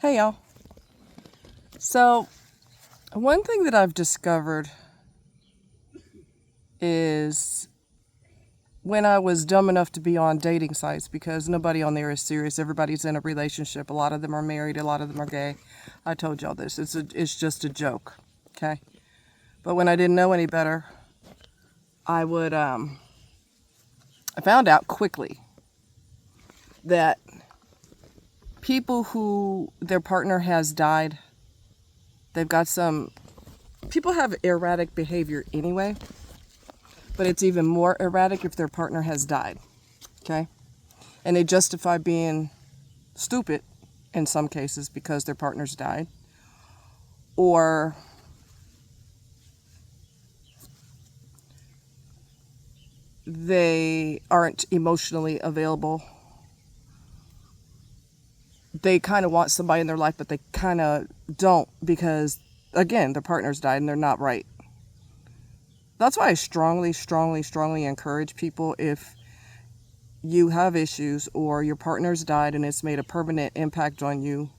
Hey y'all. So, one thing that I've discovered is when I was dumb enough to be on dating sites, because nobody on there is serious. Everybody's in a relationship. A lot of them are married. A lot of them are gay. I told y'all this. It's just a joke. Okay. But when I didn't know any better, I found out quickly that people who their partner has died, people have erratic behavior anyway, but it's even more erratic if their partner has died, okay? And they justify being stupid in some cases because their partner's died, or they aren't emotionally available. They kind of want somebody in their life, but they kind of don't because, again, their partner's died and they're not right. That's why I strongly, strongly, strongly encourage people, if you have issues or your partner's died and it's made a permanent impact on you,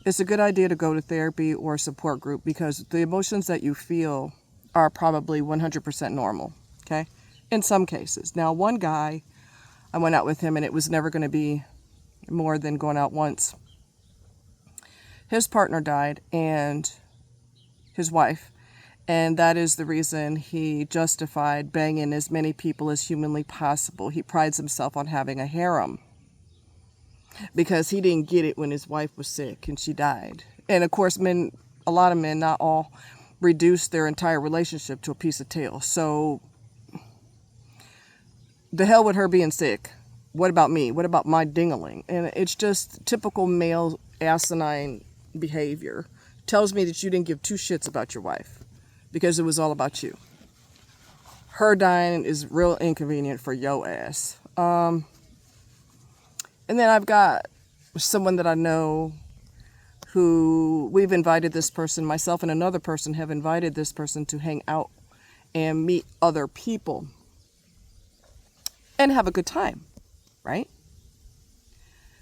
it's a good idea to go to therapy or a support group, because the emotions that you feel are probably 100% normal, okay? In some cases. Now, one guy, I went out with him and it was never going to be more than going out once. His partner died, and his wife, and that is the reason he justified banging as many people as humanly possible. He prides himself on having a harem because he didn't get it when his wife was sick and she died. And of course, a lot of men, not all, reduce their entire relationship to a piece of tail. So the hell with her being sick. What about me? What about my dingling? And it's just typical male asinine behavior. Tells me that you didn't give two shits about your wife because it was all about you. Her dying is real inconvenient for yo ass. And then I've got someone that I know who we've invited this person, myself and another person have invited this person to hang out and meet other people and have a good time, right?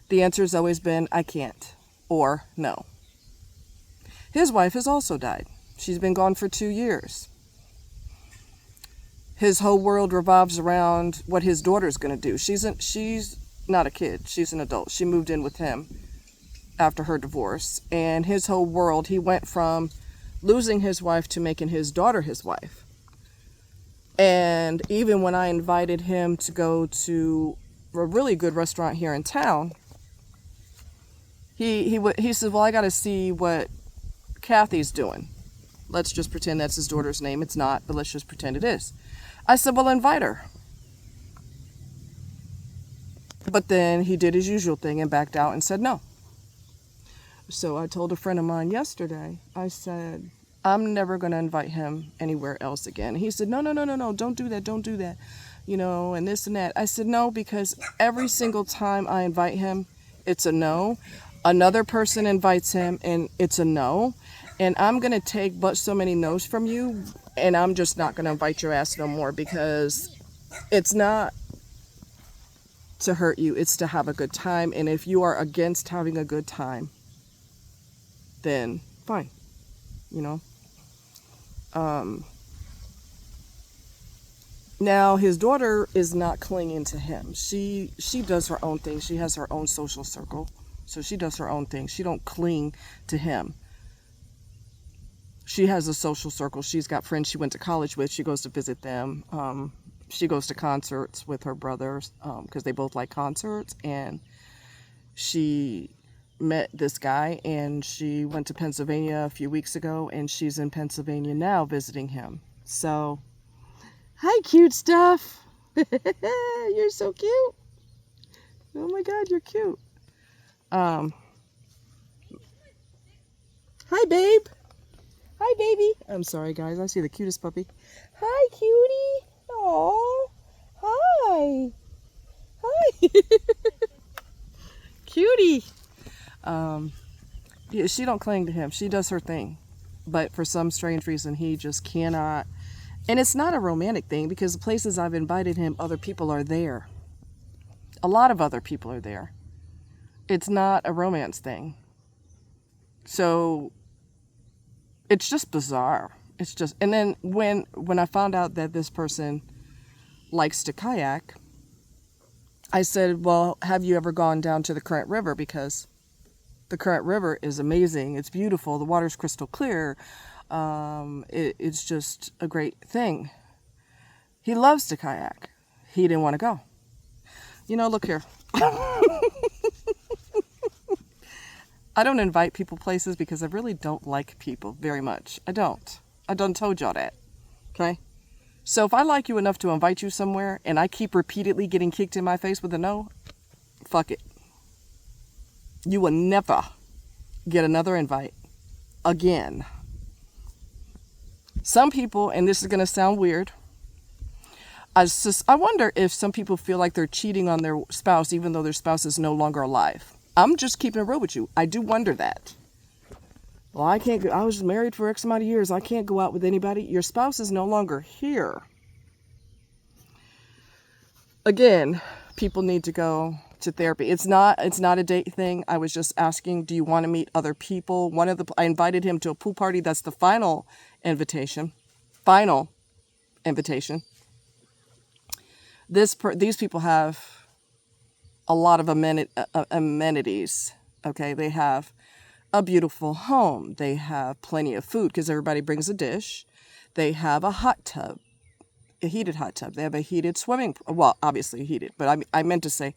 The answer has always been, I can't, or no. His wife has also died. She's been gone for 2 years. His whole world revolves around what his daughter's going to do. She's not a kid. She's an adult. She moved in with him after her divorce. And his whole world, he went from losing his wife to making his daughter his wife. And even when I invited him to go to a really good restaurant here in town, he said, well, I got to see what Kathy's doing. Let's just pretend that's his daughter's name. It's not, but let's just pretend it is. I said, well, invite her. But then he did his usual thing and backed out and said no. So I told a friend of mine yesterday, I said, I'm never going to invite him anywhere else again. He said, no, don't do that. And this and that. I said, no, because every single time I invite him, it's a no. Another person invites him and it's a no. And I'm going to take but so many no's from you, and I'm just not going to invite your ass no more, because it's not to hurt you, it's to have a good time. And if you are against having a good time, then fine, Now, his daughter is not clinging to him. She does her own thing. She has her own social circle, so she does her own thing. She don't cling to him. She has a social circle. She's got friends she went to college with. She goes to visit them. She goes to concerts with her brothers because they both like concerts. And she met this guy, and she went to Pennsylvania a few weeks ago, and she's in Pennsylvania now visiting him. So, hi, cute stuff. You're so cute. Oh my God, you're cute. Hi, babe. Hi, baby. I'm sorry, guys. I see the cutest puppy. Hi, cutie. Aw. Hi. Hi. Cutie. Yeah, she don't cling to him. She does her thing. But for some strange reason, he just cannot. And it's not a romantic thing, because the places I've invited him, other people are there. A lot of other people are there. It's not a romance thing. So it's just bizarre. It's just, and then when I found out that this person likes to kayak, I said, well, have you ever gone down to the Current River? Because the Current River is amazing. It's beautiful. The water's crystal clear. It's just a great thing. He loves to kayak. He didn't want to go. Look here. I don't invite people places because I really don't like people very much. I don't. I done told y'all that. Okay? So if I like you enough to invite you somewhere and I keep repeatedly getting kicked in my face with a no, fuck it. You will never get another invite again. Some people, and this is going to sound weird, I wonder if some people feel like they're cheating on their spouse even though their spouse is no longer alive. I'm just keeping it real with you. I do wonder that. Well, I was married for X amount of years. I can't go out with anybody. Your spouse is no longer here. Again, people need to go to therapy. It's not a date thing. I was just asking, do you want to meet other people? I invited him to a pool party. That's the final invitation. Final invitation. These people have a lot of amenities. Okay, they have a beautiful home. They have plenty of food because everybody brings a dish. They have a hot tub, a heated hot tub. They have a heated swimming pool. Well, obviously heated, but I meant to say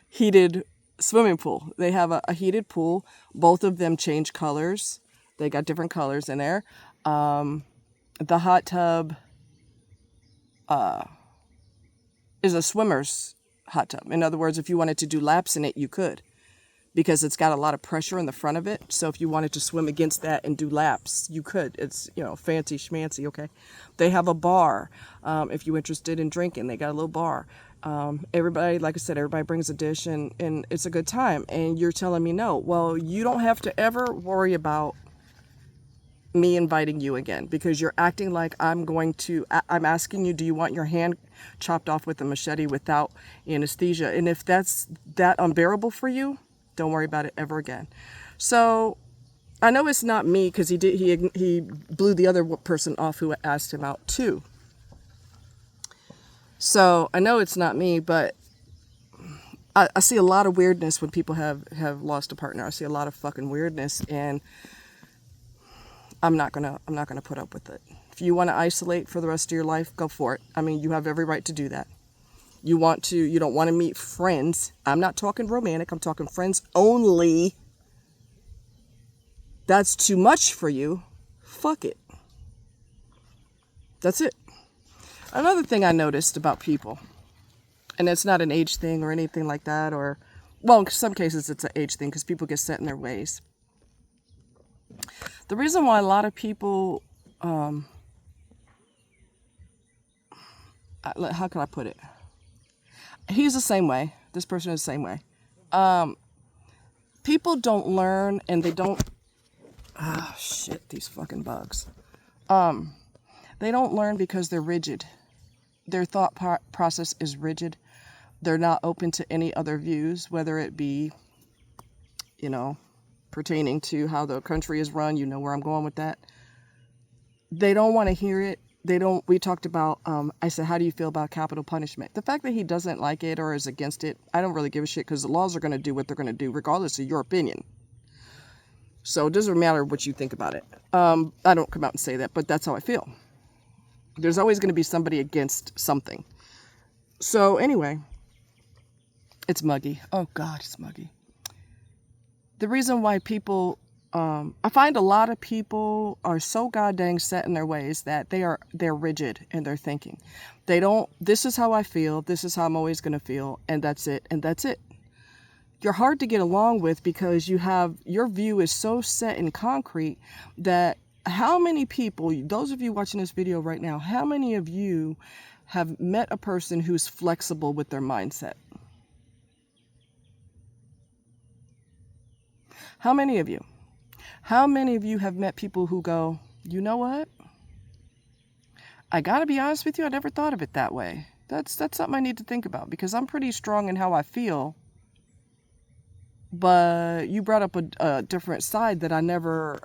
heated swimming pool. They have a heated pool. Both of them change colors. They got different colors in there. The hot tub is a swimmer's hot tub. In other words, if you wanted to do laps in it, you could, because it's got a lot of pressure in the front of it. So if you wanted to swim against that and do laps, you could. It's, fancy schmancy, okay? They have a bar. If you're interested in drinking, they got a little bar. Everybody, like I said, everybody brings a dish and it's a good time. And you're telling me no. Well, you don't have to ever worry about me inviting you again, because you're acting like I'm asking you, do you want your hand chopped off with a machete without anesthesia? And if that's that unbearable for you, don't worry about it ever again. So I know it's not me, because he blew the other person off who asked him out too. So I know it's not me, but I see a lot of weirdness when people have lost a partner. I see a lot of fucking weirdness, and I'm not gonna put up with it. If you want to isolate for the rest of your life, go for it. I mean, you have every right to do that. You don't want to meet friends. I'm not talking romantic. I'm talking friends only. That's too much for you. Fuck it. That's it. Another thing I noticed about people, and it's not an age thing or anything like that, in some cases it's an age thing because people get set in their ways. The reason why a lot of people, how can I put it? He's the same way. This person is the same way. People don't learn, and they don't, these fucking bugs. They don't learn because they're rigid. Their thought process is rigid. They're not open to any other views, whether it be, pertaining to how the country is run. You know where I'm going with that. They don't want to hear it. We talked about, I said, how do you feel about capital punishment? The fact that he doesn't like it or is against it, I don't really give a shit, because the laws are going to do what they're going to do regardless of your opinion. So it doesn't matter what you think about it. I don't come out and say that, but that's how I feel. There's always going to be somebody against something. So anyway, it's muggy. Oh God, it's muggy. The reason why people, I find a lot of people are so goddamn set in their ways that they're rigid in their thinking. This is how I feel, this is how I'm always going to feel, and that's it, and that's it. You're hard to get along with because your view is so set in concrete that how many people, those of you watching this video right now, how many of you have met a person who's flexible with their mindset? How many of you? How many of you have met people who go, you know what? I gotta be honest with you, I never thought of it that way. That's something I need to think about, because I'm pretty strong in how I feel. But you brought up a different side that I never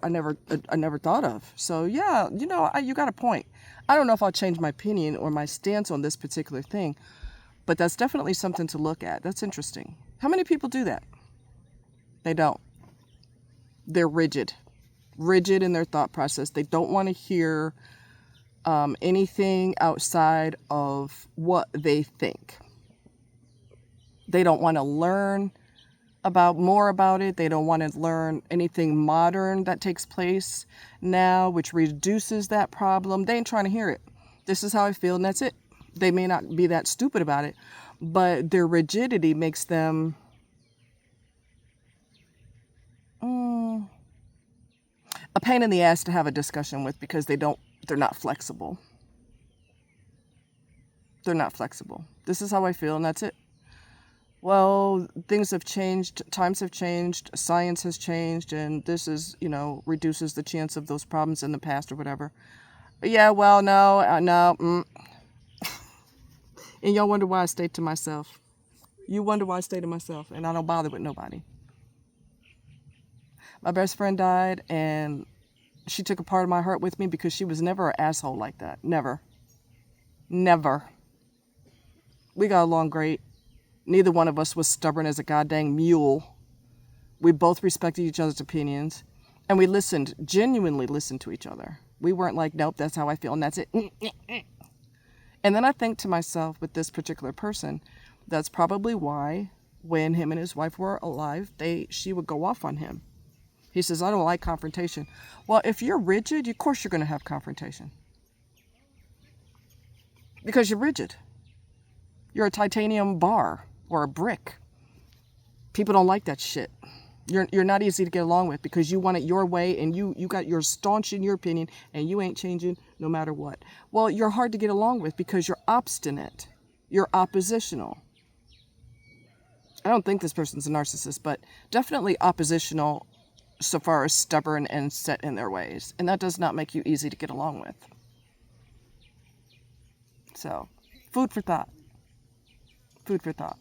thought of. So yeah, you got a point. I don't know if I'll change my opinion or my stance on this particular thing, but that's definitely something to look at. That's interesting. How many people do that? They don't. They're rigid in their thought process. They don't want to hear anything outside of what they think. They don't want to learn more about it. They don't want to learn anything modern that takes place now, which reduces that problem. They ain't trying to hear it. This is how I feel, and that's it. They may not be that stupid about it, but their rigidity makes them a pain in the ass to have a discussion with, because they're not flexible. They're not flexible. This is how I feel, and that's it. Well, things have changed, times have changed, science has changed, and this is, reduces the chance of those problems in the past or whatever. Yeah, well, no. And y'all wonder why I stay to myself. You wonder why I stay to myself, and I don't bother with nobody. My best friend died, and she took a part of my heart with me because she was never an asshole like that. Never. Never. We got along great. Neither one of us was stubborn as a goddamn mule. We both respected each other's opinions, and we genuinely listened to each other. We weren't like, nope, that's how I feel, and that's it. And then I think to myself, with this particular person, that's probably why when him and his wife were alive, she would go off on him. He says, I don't like confrontation. Well, if you're rigid, of course you're going to have confrontation. Because you're rigid. You're a titanium bar or a brick. People don't like that shit. You're not easy to get along with because you want it your way, and you're staunch in your opinion, and you ain't changing no matter what. Well, you're hard to get along with because you're obstinate. You're oppositional. I don't think this person's a narcissist, but definitely oppositional so far as stubborn and set in their ways. And that does not make you easy to get along with. So, food for thought. Food for thought.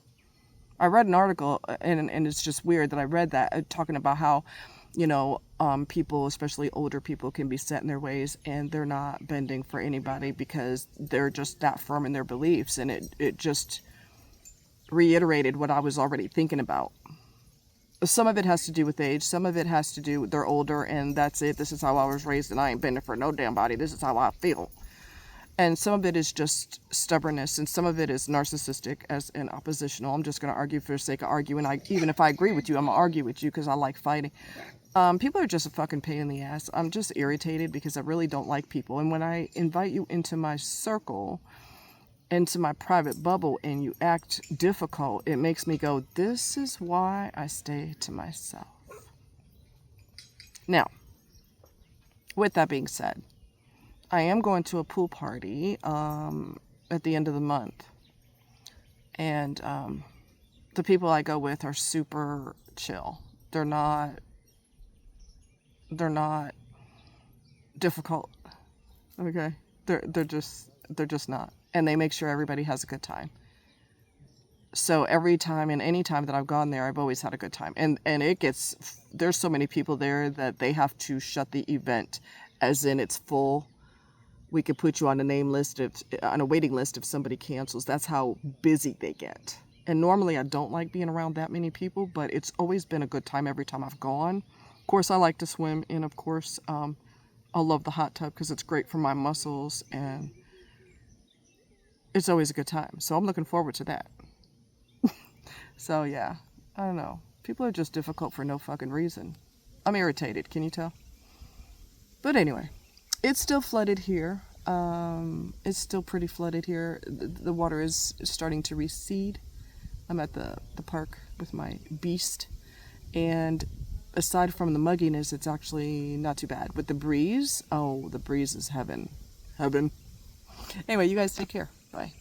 I read an article, and it's just weird that I read that, talking about how, people, especially older people, can be set in their ways, and they're not bending for anybody because they're just that firm in their beliefs. And it just reiterated what I was already thinking about. Some of it has to do with age. Some of it has to do with they're older, and that's it. This is how I was raised, and I ain't bending for no damn body. This is how I feel. And some of it is just stubbornness, and some of it is narcissistic as in oppositional. I'm just going to argue for the sake of arguing. Even if I agree with you, I'm going to argue with you because I like fighting. People are just a fucking pain in the ass. I'm just irritated because I really don't like people. And when I invite you into my circle, into my private bubble, and you act difficult, it makes me go, this is why I stay to myself. Now, with that being said, I am going to a pool party at the end of the month. And the people I go with are super chill. They're not difficult. Okay? They're just not. And they make sure everybody has a good time. So every time and any time that I've gone there, I've always had a good time. And there's so many people there that they have to shut the event, as in it's full. We could put you on a waiting list if somebody cancels. That's how busy they get. And normally I don't like being around that many people, but it's always been a good time every time I've gone. Of course, I like to swim, and of course, I love the hot tub because it's great for my muscles, and it's always a good time. So I'm looking forward to that. So yeah, I don't know. People are just difficult for no fucking reason. I'm irritated, can you tell? But anyway, it's still flooded here. It's still pretty flooded here. The water is starting to recede. I'm at the park with my beast. And aside from the mugginess, it's actually not too bad. With the breeze, the breeze is heaven. Heaven. Anyway, you guys take care. Bye.